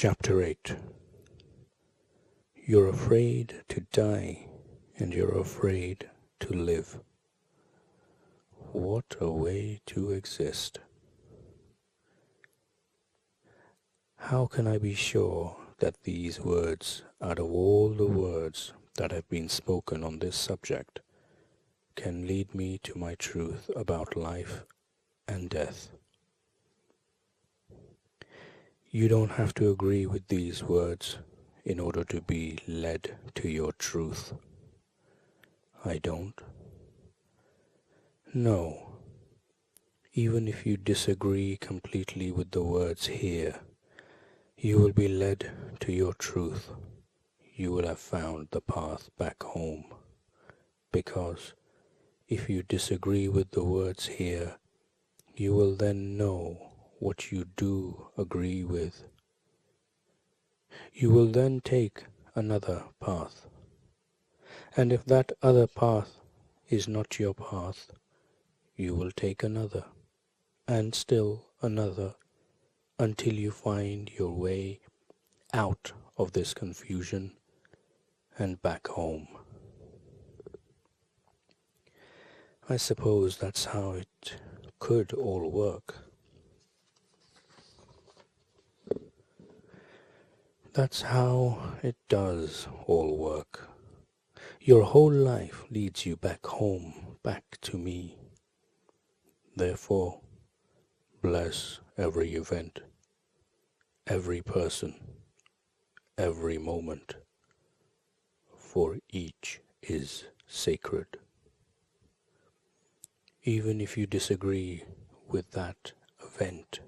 Chapter 8. You're afraid to die, and you're afraid to live. What a way to exist. How can I be sure that these words, out of all the words that have been spoken on this subject, can lead me to my truth about life and death? You don't have to agree with these words in order to be led to your truth. I don't. No. Even if you disagree completely with the words here, you will be led to your truth. You will have found the path back home. Because if you disagree with the words here, you will then know what you do agree with. You will then take another path. And if that other path is not your path, you will take another, and still another, until you find your way out of this confusion and back home. I suppose that's how it could all work. That's how it does all work. Your whole life leads you back home, back to me. Therefore, bless every event, every person, every moment, for each is sacred. Even if you disagree with that event,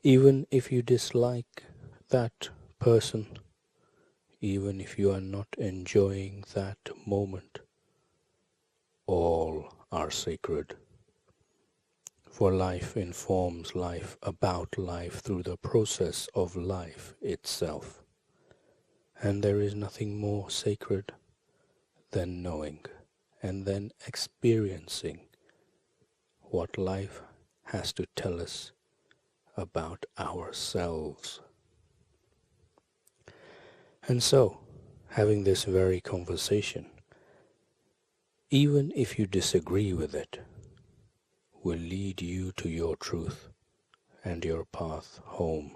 even if you dislike that person, even if you are not enjoying that moment, all are sacred. For life informs life about life through the process of life itself. And there is nothing more sacred than knowing and then experiencing what life has to tell us about ourselves. And so, having this very conversation, even if you disagree with it, will lead you to your truth and your path home.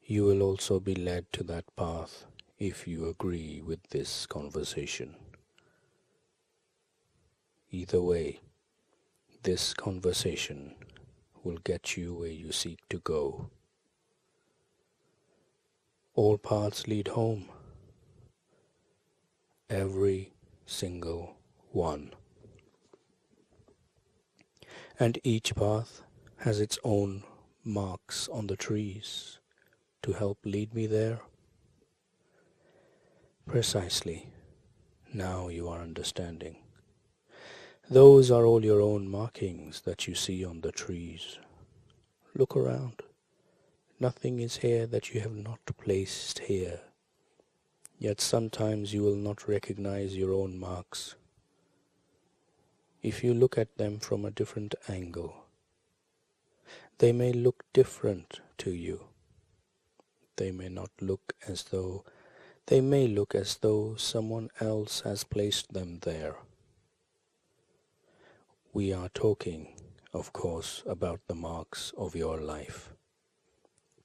You will also be led to that path if you agree with this conversation. Either way, this conversation will get you where you seek to go. All paths lead home. Every single one. And each path has its own marks on the trees to help lead me there. Precisely. Now you are understanding. Those are all your own markings that you see on the trees. Look around. Nothing is here that you have not placed here. Yet sometimes you will not recognize your own marks. If you look at them from a different angle, they may look different to you. They may look as though someone else has placed them there. We are talking, of course, about the marks of your life,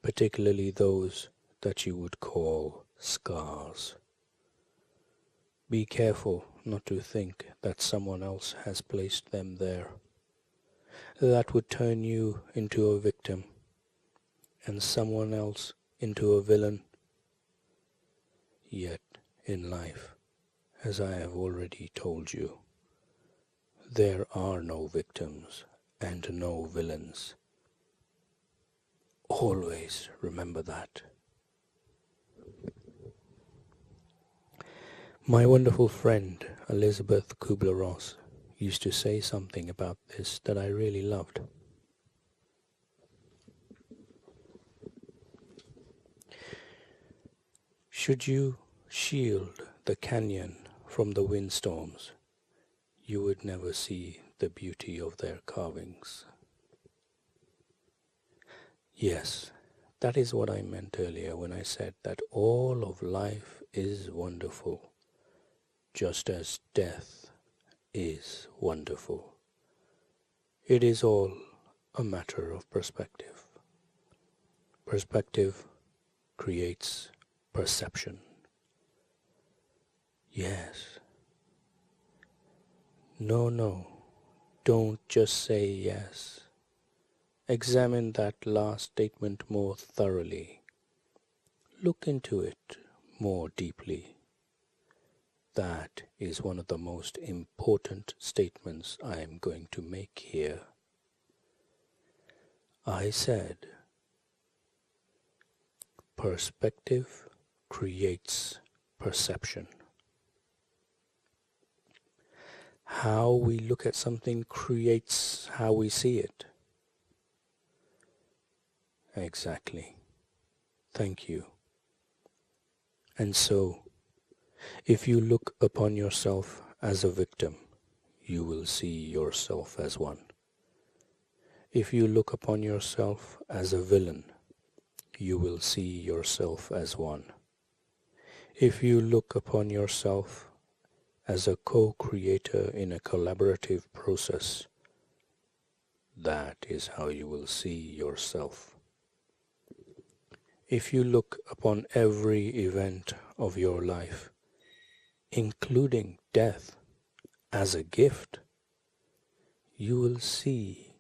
particularly those that you would call scars. Be careful not to think that someone else has placed them there. That would turn you into a victim and someone else into a villain. Yet in life, as I have already told you, there are no victims and no villains. Always remember that. My wonderful friend Elizabeth Kubler-Ross used to say something about this that I really loved. Should you shield the canyon from the windstorms, you would never see the beauty of their carvings. Yes, That is what I meant earlier when I said that all of life is wonderful, just as death is wonderful. It is all a matter of perspective. Perspective creates perception. Yes. No, don't just say yes. Examine that last statement more thoroughly. Look into it more deeply. That is one of the most important statements I am going to make here. I said, perspective creates perception. How we look at something creates how we see it. Exactly. Thank you. And so, if you look upon yourself as a victim, you will see yourself as one. If you look upon yourself as a villain, you will see yourself as one. If you look upon yourself as a co-creator in a collaborative process, that is how you will see yourself. If you look upon every event of your life, including death, as a gift, you will see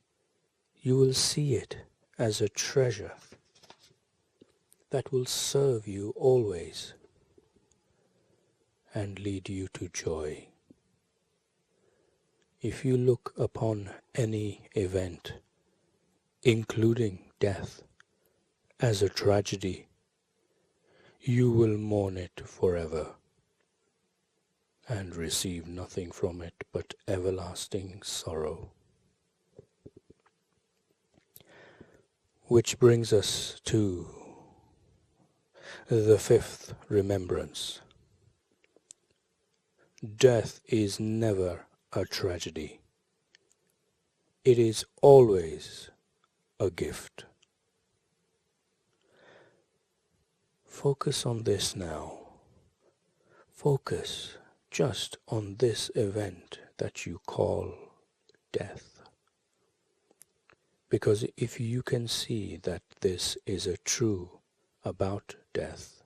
it as a treasure that will serve you always and lead you to joy. If you look upon any event, including death, as a tragedy, you will mourn it forever and receive nothing from it but everlasting sorrow. Which brings us to the fifth remembrance. Death is never a tragedy. It is always a gift. Focus on this now. Focus just on this event that you call death. Because if you can see that this is a true about death,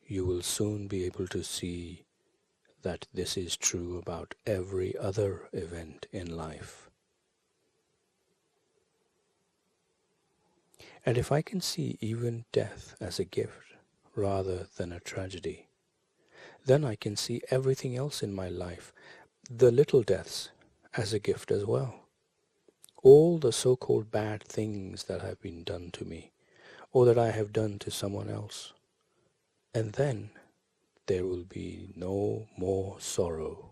you will soon be able to see that this is true about every other event in life. And if I can see even death as a gift rather than a tragedy, then I can see everything else in my life, the little deaths, as a gift as well. All the so-called bad things that have been done to me, or that I have done to someone else. And then there will be no more sorrow.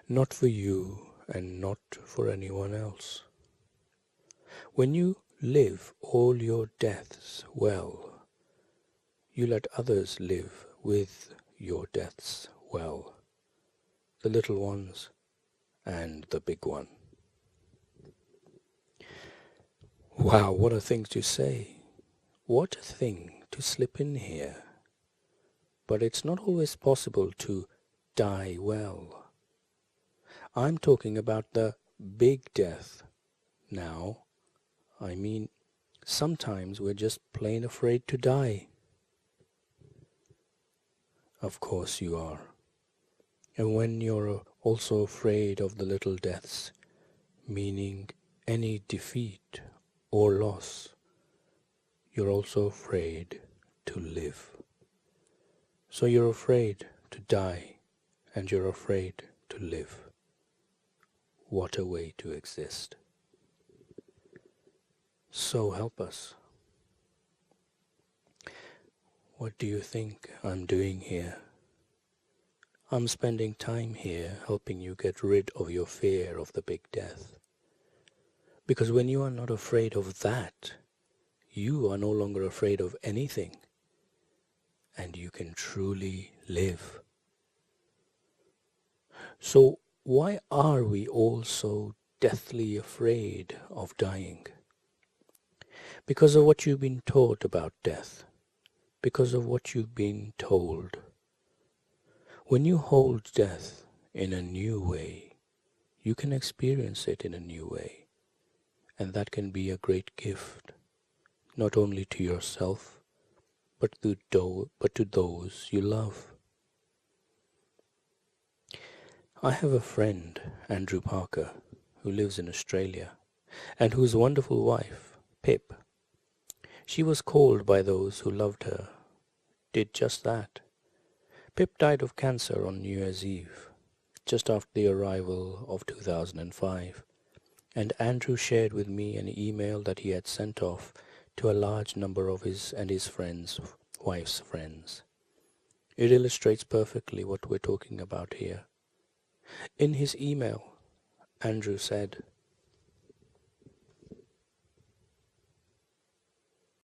Not for you and not for anyone else. When you live all your deaths well, you let others live with your deaths well, the little ones and the big one. Wow, what a thing to say. What a thing to slip in here. But it's not always possible to die well. I'm talking about the big death now. I mean, sometimes we're just plain afraid to die. Of course you are. And when you're also afraid of the little deaths, meaning any defeat or loss, you're also afraid to live. So you're afraid to die, and you're afraid to live. What a way to exist. So help us. What do you think I'm doing here? I'm spending time here helping you get rid of your fear of the big death. Because when you are not afraid of that, you are no longer afraid of anything, and you can truly live. So why are we all so deathly afraid of dying? because of what you've been taught about death, because of what you've been told. When you hold death in a new way, you can experience it in a new way, and that can be a great gift, not only to yourself, but to those you love. I have a friend, Andrew Parker, who lives in Australia, and whose wonderful wife, Pip, she was called by those who loved her, did just that. Pip died of cancer on New Year's Eve, just after the arrival of 2005, and Andrew shared with me an email that he had sent off to a large number of his and his friends' wife's friends. It illustrates perfectly what we're talking about here. In his email, Andrew said,